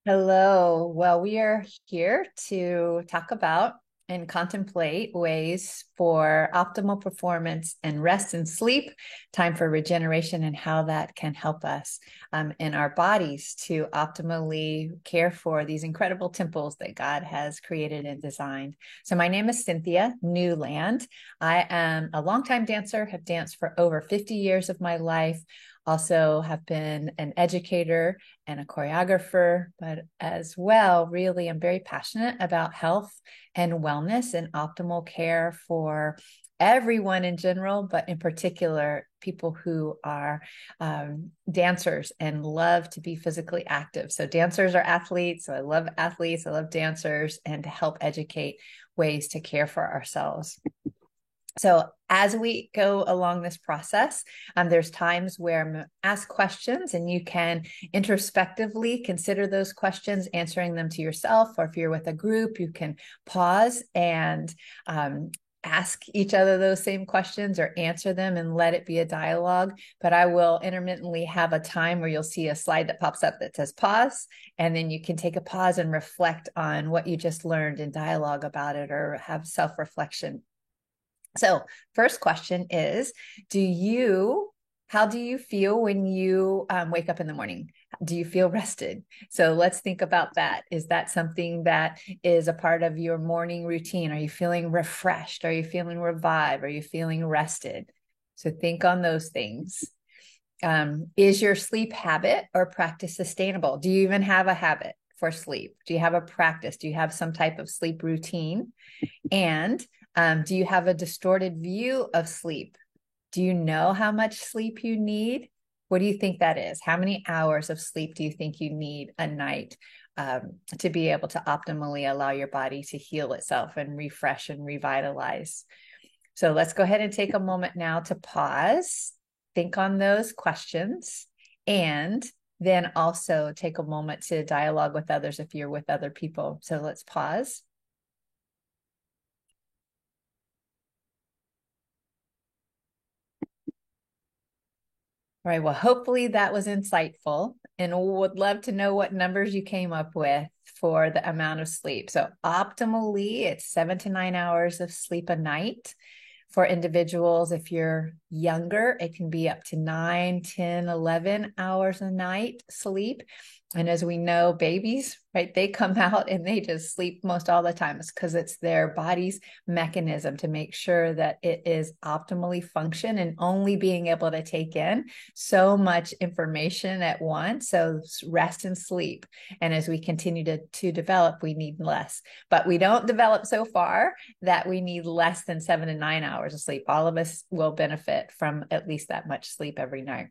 Hello. Well, we are here to talk about and contemplate ways for optimal performance and rest and sleep, time for regeneration, and how that can help us in our bodies to optimally care for these incredible temples that God has created and designed. So, my name is Cynthia Newland. I am a longtime dancer, have danced for over 50 years of my life. Also, have been an educator and a choreographer, but as well, really, I'm very passionate about health and wellness and optimal care for everyone in general, but in particular, people who are dancers and love to be physically active. So, dancers are athletes. So, I love athletes, I love dancers, and to help educate ways to care for ourselves. So as we go along this process, there's times where I'm going to ask questions and you can introspectively consider those questions, answering them to yourself, or if you're with a group, you can pause and ask each other those same questions or answer them and let it be a dialogue. But I will intermittently have a time where you'll see a slide that pops up that says pause, and then you can take a pause and reflect on what you just learned in dialogue about it or have self-reflection. So, first question is, how do you feel when you wake up in the morning? Do you feel rested? So let's think about that. Is that something that is a part of your morning routine? Are you feeling refreshed? Are you feeling revived? Are you feeling rested? So think on those things. Is your sleep habit or practice sustainable? Do you even have a habit for sleep? Do you have a practice? Do you have some type of sleep routine? And do you have a distorted view of sleep? Do you know how much sleep you need? What do you think that is? How many hours of sleep do you think you need a night to be able to optimally allow your body to heal itself and refresh and revitalize? So let's go ahead and take a moment now to pause, think on those questions, and then also take a moment to dialogue with others if you're with other people. So let's pause. All right. Well, hopefully that was insightful, and would love to know what numbers you came up with for the amount of sleep. So optimally, it's 7 to 9 hours of sleep a night. For individuals, if you're younger, it can be up to 9, 10, 11 hours a night sleep. And as we know, babies, right, they come out and they just sleep most all the time. It's because it's their body's mechanism to make sure that it is optimally function and only being able to take in so much information at once. So rest and sleep. And as we continue to develop, we need less. But we don't develop so far that we need less than 7 to 9 hours of sleep. All of us will benefit from at least that much sleep every night.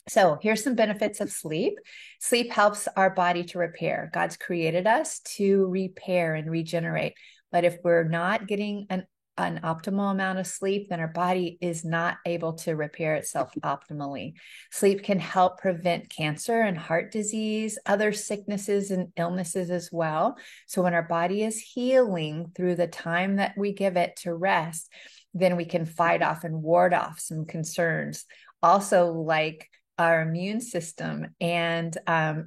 So here's some benefits of sleep. Sleep helps our body to repair. God's created us to repair and regenerate. But if we're not getting an optimal amount of sleep, then our body is not able to repair itself optimally. Sleep can help prevent cancer and heart disease, other sicknesses and illnesses as well. So when our body is healing through the time that we give it to rest, then we can fight off and ward off some concerns. Also, like our immune system and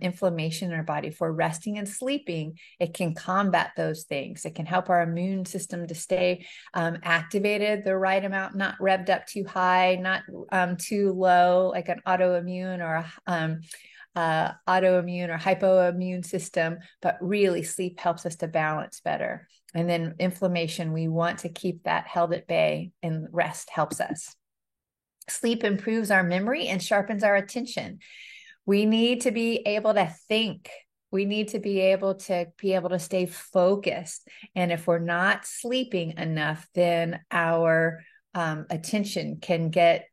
inflammation in our body. For resting and sleeping, it can combat those things. It can help our immune system to stay activated the right amount, not revved up too high, not too low, like an autoimmune or autoimmune or hypoimmune system, but really sleep helps us to balance better. And then inflammation, we want to keep that held at bay, and rest helps us. Sleep improves our memory and sharpens our attention. We need to be able to think. We need to be able to stay focused. And if we're not sleeping enough, then our attention can get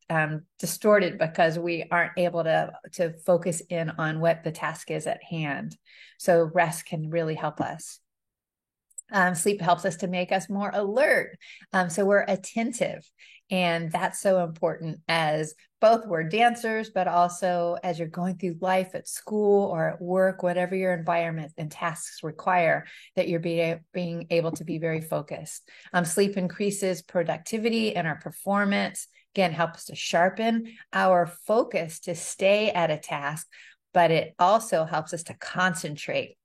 distorted because we aren't able to focus in on what the task is at hand. So rest can really help us. Sleep helps us to make us more alert. So we're attentive. And that's so important as both we're dancers, but also as you're going through life at school or at work, whatever your environment and tasks require, that you're being able to be very focused. Sleep increases productivity and our performance. Again, helps to sharpen our focus to stay at a task, but it also helps us to concentrate.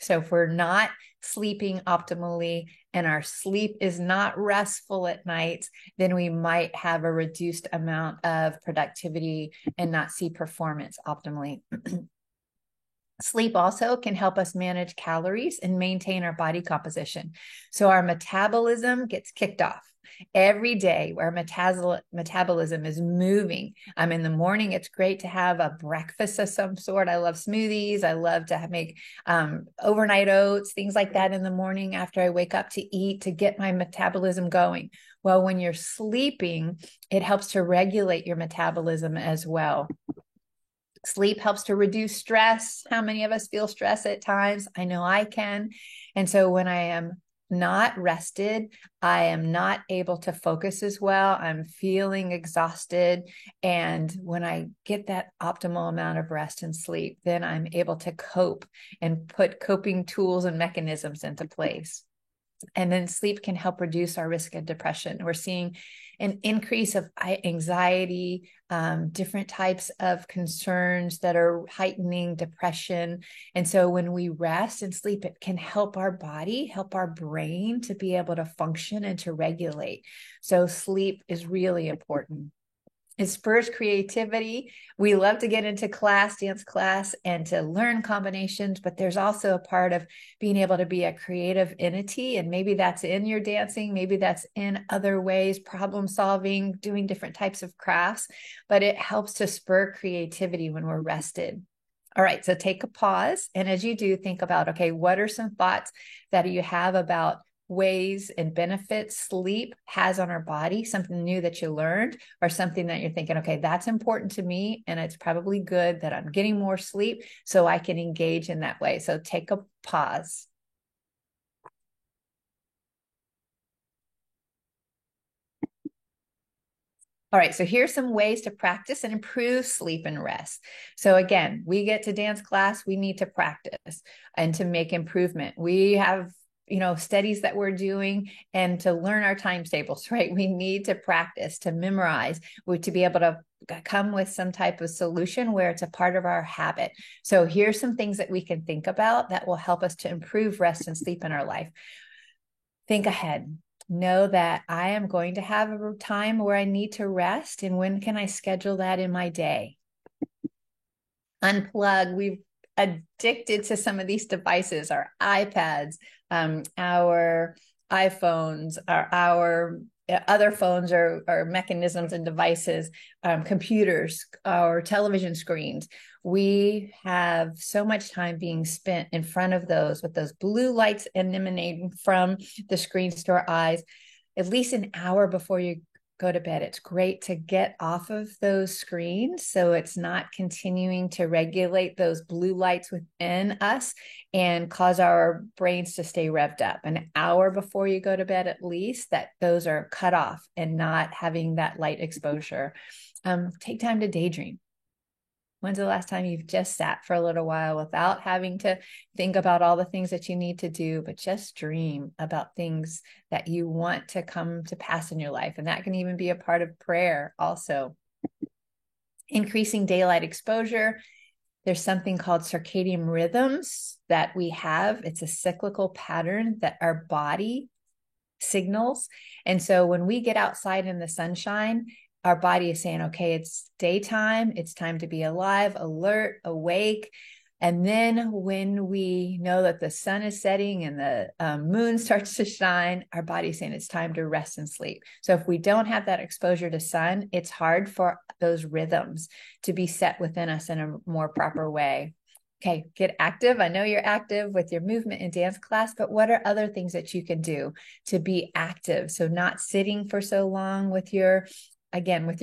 So if we're not sleeping optimally and our sleep is not restful at night, then we might have a reduced amount of productivity and not see performance optimally. Sleep also can help us manage calories and maintain our body composition. So our metabolism gets kicked off. Every day our metabolism is moving. In the morning, it's great to have a breakfast of some sort. I love smoothies. I love to make overnight oats, things like that in the morning after I wake up to eat to get my metabolism going. Well, when you're sleeping, it helps to regulate your metabolism as well. Sleep helps to reduce stress. How many of us feel stress at times? I know I can. And so when I am not rested, I am not able to focus as well. I'm feeling exhausted. And when I get that optimal amount of rest and sleep, then I'm able to cope and put coping tools and mechanisms into place. And then sleep can help reduce our risk of depression. We're seeing an increase of anxiety, different types of concerns that are heightening depression. And so when we rest and sleep, it can help our body, help our brain to be able to function and to regulate. So sleep is really important. It spurs creativity. We love to get into dance class, and to learn combinations, but there's also a part of being able to be a creative entity. And maybe that's in your dancing, maybe that's in other ways, problem solving, doing different types of crafts, but it helps to spur creativity when we're rested. All right, so take a pause. And as you do, think about, okay, what are some thoughts that you have about ways and benefits sleep has on our body, something new that you learned, or something that you're thinking, okay, that's important to me, and it's probably good that I'm getting more sleep so I can engage in that way. So take a pause. All right, so here's some ways to practice and improve sleep and rest. So again, we get to dance class, we need to practice and to make improvement. We have studies that we're doing, and to learn our times tables, right? We need to practice, to memorize, to be able to come with some type of solution where it's a part of our habit. So here's some things that we can think about that will help us to improve rest and sleep in our life. Think ahead. Know that I am going to have a time where I need to rest, and when can I schedule that in my day? Unplug. We've addicted to some of these devices, our iPads, our iPhones, our other phones or mechanisms and devices, computers, our television screens. We have so much time being spent in front of those, with those blue lights emanating from the screens to our eyes. At least an hour before you go to bed, it's great to get off of those screens so it's not continuing to regulate those blue lights within us and cause our brains to stay revved up. An hour before you go to bed, at least, that those are cut off and not having that light exposure. Take time to daydream. When's the last time you've just sat for a little while without having to think about all the things that you need to do, but just dream about things that you want to come to pass in your life? And that can even be a part of prayer also. Increasing daylight exposure. There's something called circadian rhythms that we have. It's a cyclical pattern that our body signals. And so when we get outside in the sunshine, our body is saying, okay, it's daytime. It's time to be alive, alert, awake. And then when we know that the sun is setting and the moon starts to shine, our body's saying it's time to rest and sleep. So if we don't have that exposure to sun, it's hard for those rhythms to be set within us in a more proper way. Okay, get active. I know you're active with your movement in dance class, but what are other things that you can do to be active? So not sitting for so long with your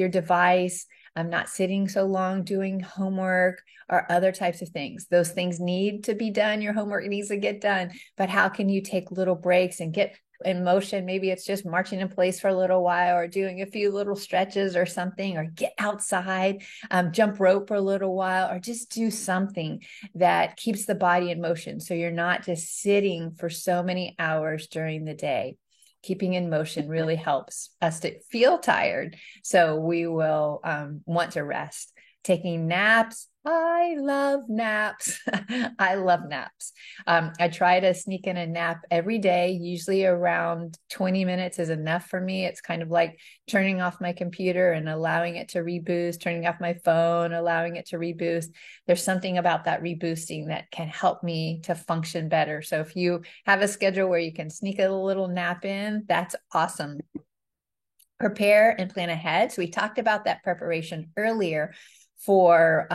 device. I'm not sitting so long doing homework or other types of things. Those things need to be done. Your homework needs to get done. But how can you take little breaks and get in motion? Maybe it's just marching in place for a little while, or doing a few little stretches or something, or get outside, jump rope for a little while, or just do something that keeps the body in motion. So you're not just sitting for so many hours during the day. Keeping in motion really helps us to feel tired. So we will want to rest. Taking naps I love naps. I love naps. I try to sneak in a nap every day. Usually around 20 minutes is enough for me. It's kind of like turning off my computer and allowing it to reboost, turning off my phone, allowing it to reboost. There's something about that reboosting that can help me to function better. So if you have a schedule where you can sneak a little nap in, that's awesome. Prepare and plan ahead. So we talked about that preparation earlier for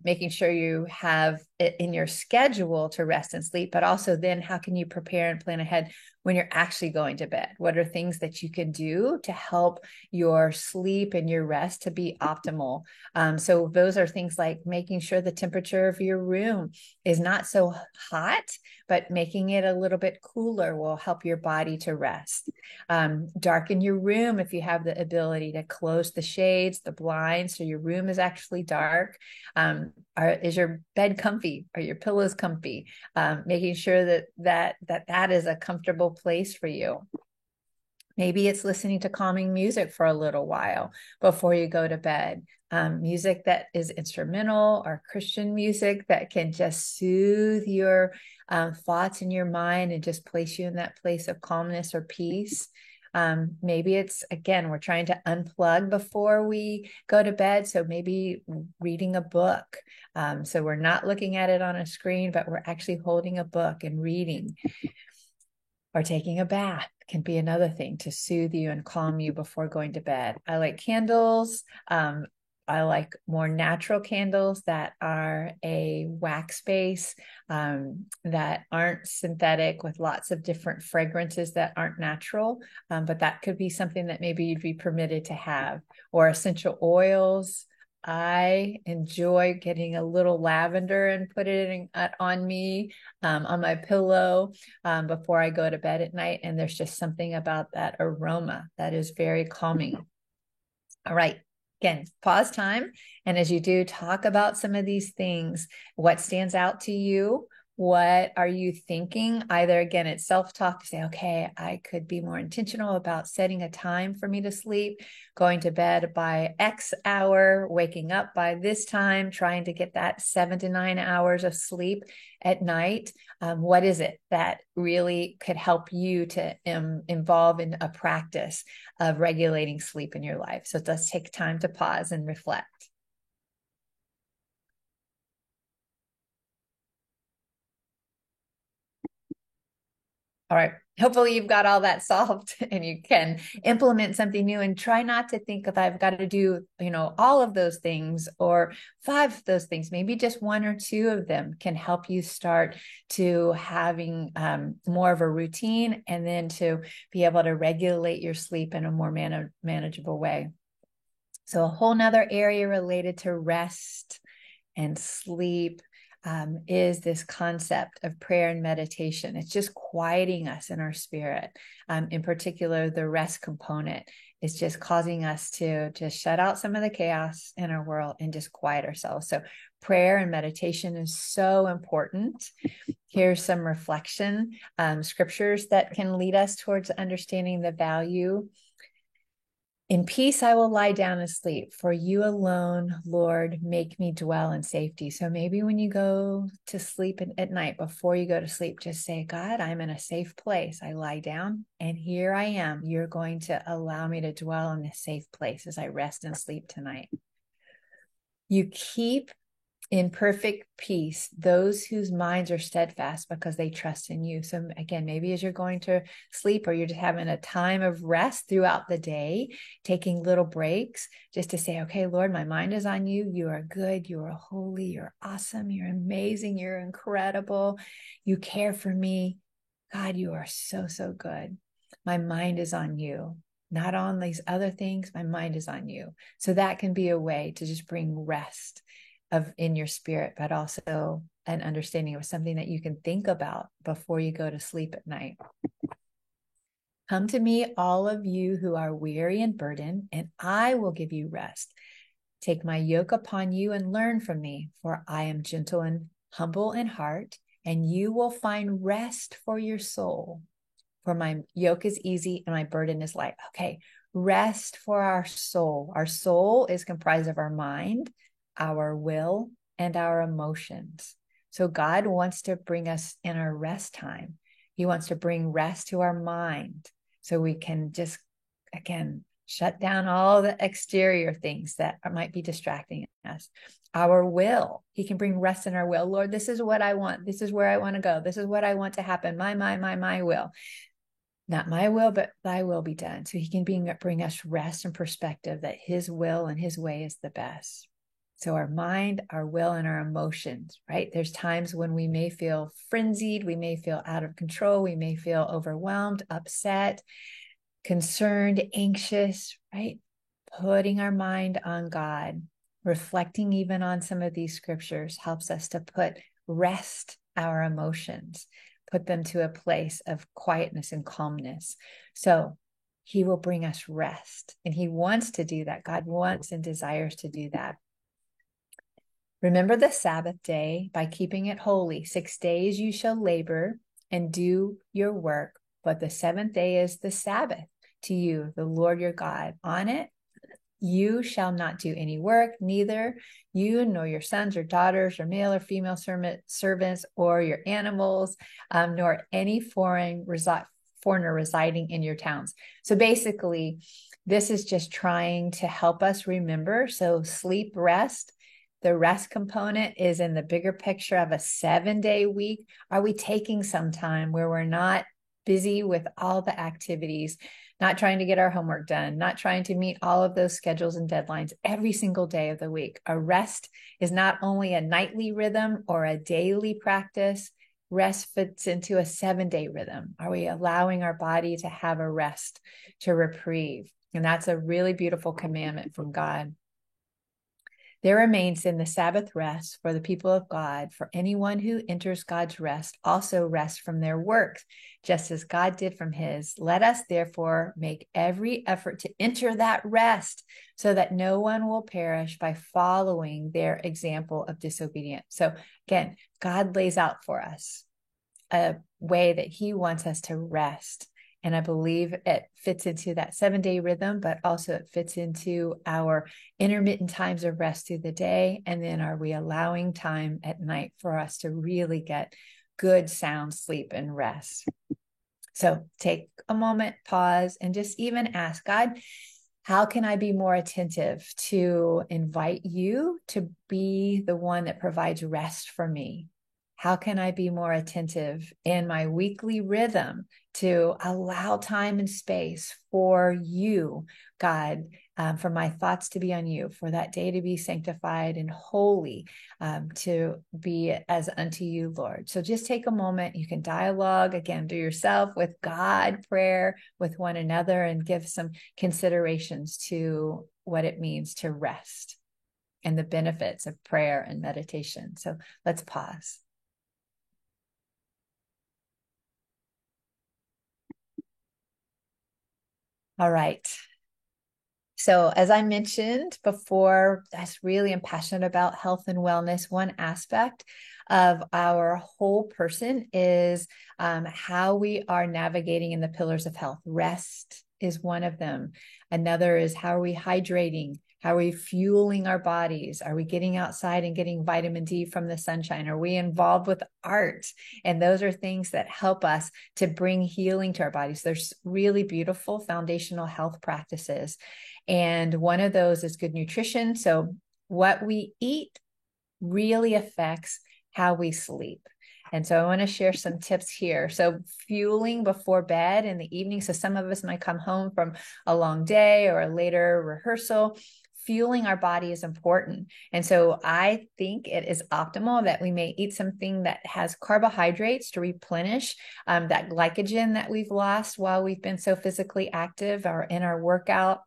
making sure you have it in your schedule to rest and sleep, but also then how can you prepare and plan ahead when you're actually going to bed? What are things that you can do to help your sleep and your rest to be optimal? So those are things like making sure the temperature of your room is not so hot, but making it a little bit cooler will help your body to rest. Darken your room if you have the ability to close the shades, the blinds, so your room is actually dark. Is your bed comfy? Are your pillows comfy? Making sure that is a comfortable place for you. Maybe it's listening to calming music for a little while before you go to bed. Music that is instrumental or Christian music that can just soothe your thoughts in your mind and just place you in that place of calmness or peace. Maybe it's, again, we're trying to unplug before we go to bed. So maybe reading a book. So we're not looking at it on a screen, but we're actually holding a book and reading. Or taking a bath can be another thing to soothe you and calm you before going to bed. I like candles. I like more natural candles that are a wax base, that aren't synthetic with lots of different fragrances that aren't natural. But that could be something that maybe you'd be permitted to have, or essential oils. I enjoy getting a little lavender and put it on me, on my pillow, before I go to bed at night. And there's just something about that aroma that is very calming. All right. Again, pause time. And as you do, talk about some of these things. What stands out to you? What are you thinking? Either, again, it's self-talk to say, okay, I could be more intentional about setting a time for me to sleep, going to bed by X hour, waking up by this time, trying to get that 7 to 9 hours of sleep at night. What is it that really could help you to involve in a practice of regulating sleep in your life? So let's take time to pause and reflect. All right. Hopefully you've got all that solved and you can implement something new, and try not to think of I've got to do, all of those things or 5 of those things. Maybe just 1 or 2 of them can help you start to having more of a routine, and then to be able to regulate your sleep in a more manageable way. So a whole nother area related to rest and sleep is this concept of prayer and meditation. It's just quieting us in our spirit. In particular, the rest component is just causing us to just shut out some of the chaos in our world and just quiet ourselves. So prayer and meditation is so important. Here's some reflection scriptures that can lead us towards understanding the value. In peace, I will lie down and sleep, for you alone, Lord, make me dwell in safety. So maybe when you go to sleep at night, before you go to sleep, just say, God, I'm in a safe place. I lie down and here I am. You're going to allow me to dwell in this safe place as I rest and sleep tonight. You keep in perfect peace those whose minds are steadfast because they trust in you. So again, maybe as you're going to sleep, or you're just having a time of rest throughout the day, taking little breaks just to say, okay, Lord, my mind is on you. You are good. You are holy. You're awesome. You're amazing. You're incredible. You care for me. God, you are so, so good. My mind is on you, not on these other things. My mind is on you. So that can be a way to just bring rest in your spirit, but also an understanding of something that you can think about before you go to sleep at night. Come to me, all of you who are weary and burdened, and I will give you rest. Take my yoke upon you and learn from me, for I am gentle and humble in heart, and you will find rest for your soul. For my yoke is easy and my burden is light. Okay, rest for our soul. Our soul is comprised of our mind, our will, and our emotions. So God wants to bring us in our rest time. He wants to bring rest to our mind so we can just, again, shut down all the exterior things that might be distracting us. Our will, he can bring rest in our will. Lord, this is what I want. This is where I want to go. This is what I want to happen. My will. Not my will, but thy will be done. So he can bring us rest and perspective that his will and his way is the best. So our mind, our will, and our emotions, right? There's times when we may feel frenzied, we may feel out of control, we may feel overwhelmed, upset, concerned, anxious, right? Putting our mind on God, reflecting even on some of these scriptures helps us to rest our emotions, put them to a place of quietness and calmness. So he will bring us rest, and he wants to do that. God wants and desires to do that. Remember the Sabbath day by keeping it holy. 6 days you shall labor and do your work, but the seventh day is the Sabbath to you, the Lord your God. On it you shall not do any work, neither you nor your sons or daughters or male or female servants or your animals, nor any foreigner residing in your towns. So basically, this is just trying to help us remember. So sleep, rest. The rest component is in the bigger picture of a 7-day week. Are we taking some time where we're not busy with all the activities, not trying to get our homework done, not trying to meet all of those schedules and deadlines every single day of the week? A rest is not only a nightly rhythm or a daily practice. Rest fits into a 7-day rhythm. Are we allowing our body to have a rest, to reprieve? And that's a really beautiful commandment from God. There remains in the Sabbath rest for the people of God. For anyone who enters God's rest also rests from their works, just as God did from his. Let us therefore make every effort to enter that rest so that no one will perish by following their example of disobedience. So again, God lays out for us a way that he wants us to rest. And I believe it fits into that 7-day rhythm, but also it fits into our intermittent times of rest through the day. And then are we allowing time at night for us to really get good, sound sleep and rest? So take a moment, pause, and just even ask God, how can I be more attentive to invite you to be the one that provides rest for me? How can I be more attentive in my weekly rhythm to allow time and space for you, God, for my thoughts to be on you, for that day to be sanctified and holy, to be as unto you, Lord. So just take a moment. You can dialogue again to yourself with God, prayer with one another, and give some considerations to what it means to rest and the benefits of prayer and meditation. So let's pause. All right. So as I mentioned before, I really am passionate about health and wellness. One aspect of our whole person is how we are navigating in the pillars of health. Rest is one of them. Another is how are we hydrating? How are we fueling our bodies? Are we getting outside and getting vitamin D from the sunshine? Are we involved with art? And those are things that help us to bring healing to our bodies. There's really beautiful foundational health practices. And one of those is good nutrition. So what we eat really affects how we sleep. And so I want to share some tips here. So fueling before bed in the evening. So some of us might come home from a long day or a later rehearsal. Fueling our body is important. And so I think it is optimal that we may eat something that has carbohydrates to replenish that glycogen that we've lost while we've been so physically active or in our workout.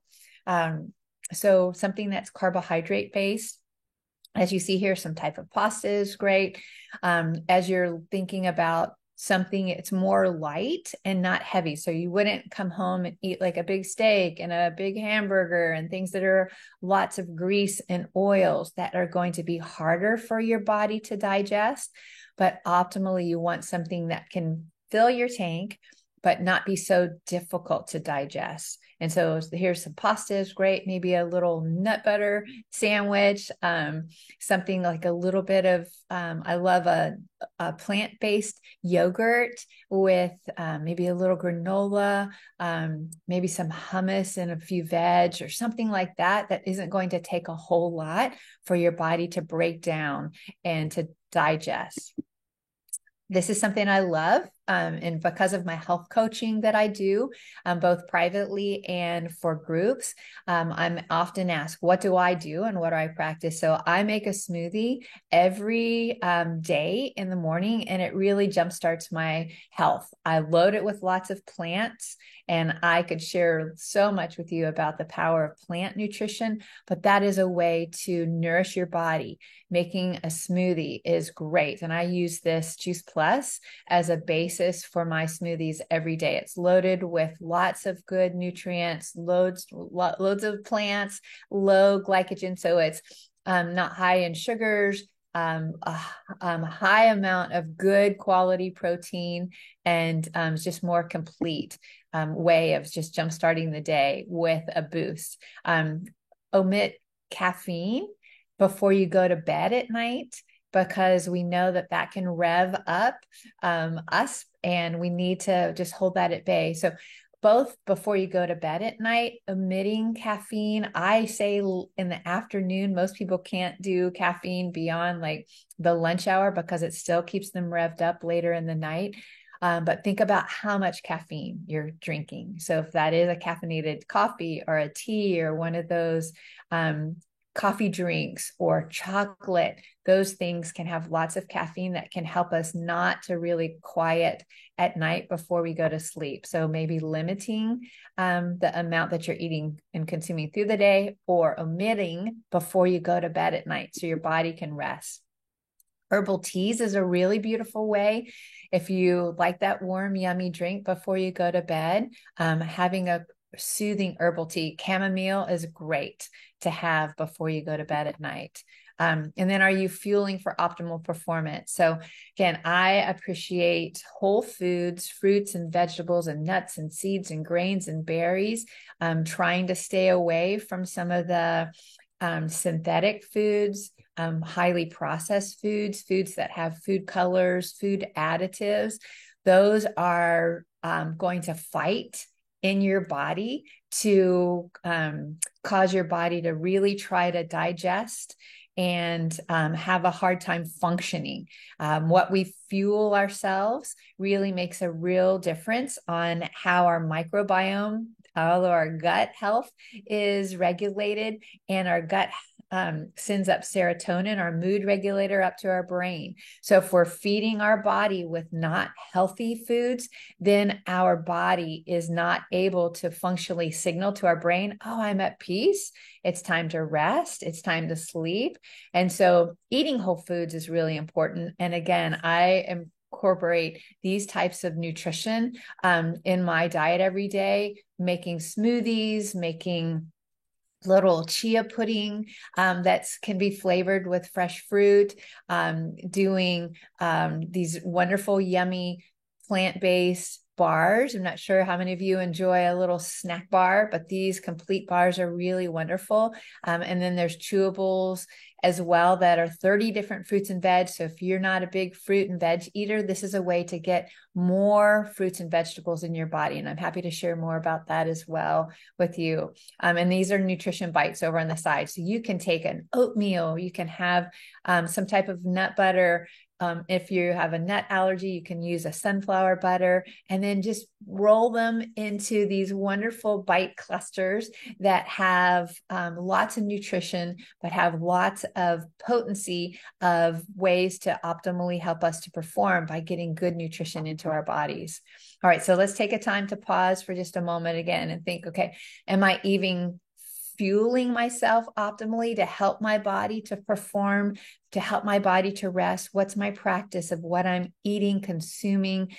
So something that's carbohydrate based. As you see here, some type of pasta is great. As you're thinking about something, it's more light and not heavy. So you wouldn't come home and eat like a big steak and a big hamburger and things that are lots of grease and oils that are going to be harder for your body to digest. But optimally, you want something that can fill your tank, but not be so difficult to digest. And so here's some pasta is great, maybe a little nut butter sandwich, something like a little bit of, I love a plant-based yogurt with maybe a little granola, maybe some hummus and a few veg or something like that, that isn't going to take a whole lot for your body to break down and to digest. This is something I love. And because of my health coaching that I do, both privately and for groups, I'm often asked, what do I do and what do I practice? So I make a smoothie every day in the morning, and it really jumpstarts my health. I load it with lots of plants, and I could share so much with you about the power of plant nutrition, but that is a way to nourish your body. Making a smoothie is great. And I use this Juice Plus as a basis for my smoothies every day. It's loaded with lots of good nutrients, loads of plants, low glycogen. So it's not high in sugars, a high amount of good quality protein, and just more complete way of just jumpstarting the day with a boost. Omit caffeine before you go to bed at night, because we know that that can rev up us, and we need to just hold that at bay. So both before you go to bed at night, omitting caffeine. I say in the afternoon, most people can't do caffeine beyond like the lunch hour because it still keeps them revved up later in the night. But think about how much caffeine you're drinking. So if that is a caffeinated coffee or a tea or one of those coffee drinks or chocolate, those things can have lots of caffeine that can help us not to really quiet at night before we go to sleep. So maybe limiting the amount that you're eating and consuming through the day, or omitting before you go to bed at night so your body can rest. Herbal teas is a really beautiful way. If you like that warm, yummy drink before you go to bed, having a soothing herbal tea, chamomile is great to have before you go to bed at night. And then, are you fueling for optimal performance? So again, I appreciate whole foods, fruits and vegetables and nuts and seeds and grains and berries. Trying to stay away from some of the synthetic foods, highly processed foods, foods that have food colors, food additives. Those are going to fight in your body to cause your body to really try to digest and have a hard time functioning. What we fuel ourselves really makes a real difference on how our microbiome, all our gut health is regulated, and our gut sends up serotonin, our mood regulator, up to our brain. So if we're feeding our body with not healthy foods, then our body is not able to functionally signal to our brain, oh, I'm at peace. It's time to rest. It's time to sleep. And so eating whole foods is really important. And again, I incorporate these types of nutrition in my diet every day, making smoothies, making little chia pudding that can be flavored with fresh fruit, doing these wonderful, yummy plant-based bars. I'm not sure how many of you enjoy a little snack bar, but these complete bars are really wonderful. And then there's chewables as well that are 30 different fruits and veg. So if you're not a big fruit and veg eater, this is a way to get more fruits and vegetables in your body. And I'm happy to share more about that as well with you. And these are nutrition bites over on the side. So you can take an oatmeal, you can have some type of nut butter. If you have a nut allergy, you can use a sunflower butter, and then just roll them into these wonderful bite clusters that have lots of nutrition, but have lots of potency of ways to optimally help us to perform by getting good nutrition into our bodies. All right, so let's take a time to pause for just a moment again and think, okay, am I even fueling myself optimally to help my body to perform, to help my body to rest? What's my practice of what I'm eating, consuming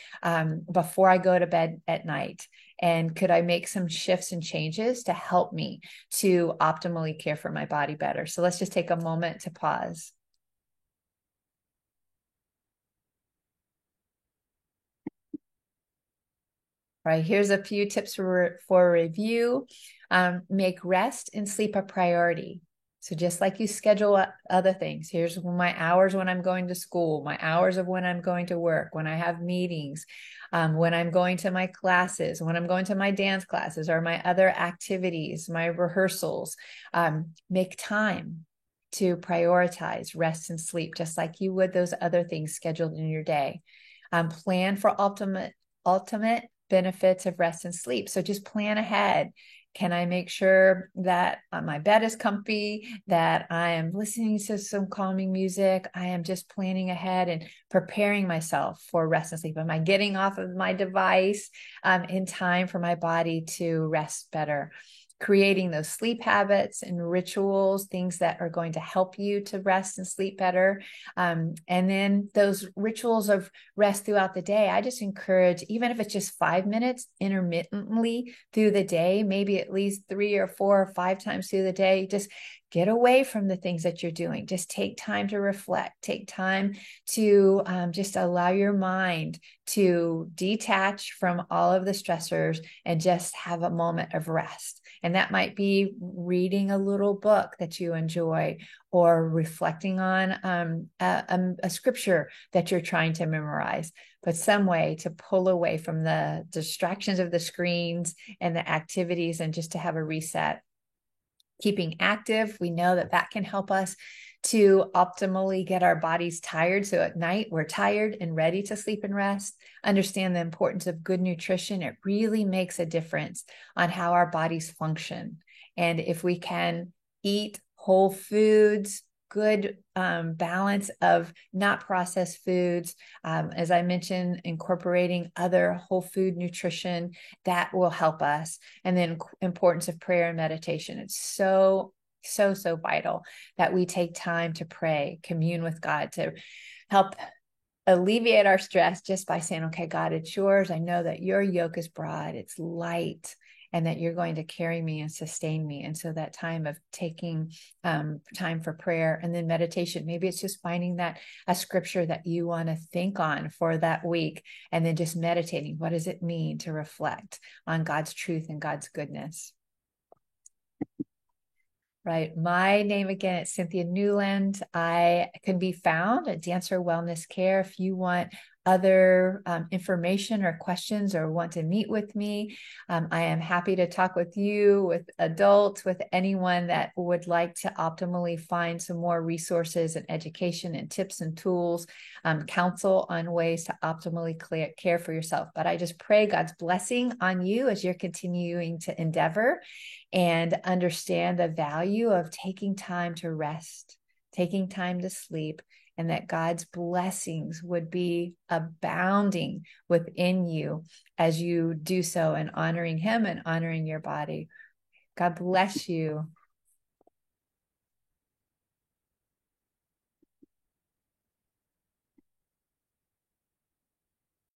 before I go to bed at night? And could I make some shifts and changes to help me to optimally care for my body better? So let's just take a moment to pause. Right, here's a few tips for review. Make rest and sleep a priority. So just like you schedule other things, here's my hours when I'm going to school, my hours of when I'm going to work, when I have meetings, when I'm going to my classes, when I'm going to my dance classes or my other activities, my rehearsals. Make time to prioritize rest and sleep, just like you would those other things scheduled in your day. Plan for ultimate benefits of rest and sleep. So just plan ahead. Can I make sure that my bed is comfy, that I am listening to some calming music? I am just planning ahead and preparing myself for rest and sleep. Am I getting off of my device in time for my body to rest better? Creating those sleep habits and rituals, things that are going to help you to rest and sleep better. And then those rituals of rest throughout the day, I just encourage, even if it's just 5 minutes intermittently through the day, maybe at least 3 or 4 or 5 times through the day, just get away from the things that you're doing. Just take time to reflect, take time to just allow your mind to detach from all of the stressors and just have a moment of rest. And that might be reading a little book that you enjoy, or reflecting on a scripture that you're trying to memorize, but some way to pull away from the distractions of the screens and the activities and just to have a reset. Keeping active, we know that that can help us to optimally get our bodies tired. So at night, we're tired and ready to sleep and rest. Understand the importance of good nutrition. It really makes a difference on how our bodies function. And if we can eat whole foods, good balance of not processed foods, as I mentioned, incorporating other whole food nutrition, that will help us. And then importance of prayer and meditation. It's so vital that we take time to pray, commune with God, to help alleviate our stress just by saying, okay, God, it's yours. I know that your yoke is broad, it's light, and that you're going to carry me and sustain me. And so that time of taking time for prayer and then meditation, maybe it's just finding that a scripture that you want to think on for that week, and then just meditating. What does it mean to reflect on God's truth and God's goodness? Right. My name again is Cynthia Newland. I can be found at Dancer Wellness Care. If you want other information or questions or want to meet with me, I am happy to talk with you, with adults, with anyone that would like to optimally find some more resources and education and tips and tools, counsel on ways to optimally care for yourself. But I just pray God's blessing on you as you're continuing to endeavor and understand the value of taking time to rest, taking time to sleep, and that God's blessings would be abounding within you as you do so, and honoring Him and honoring your body. God bless you.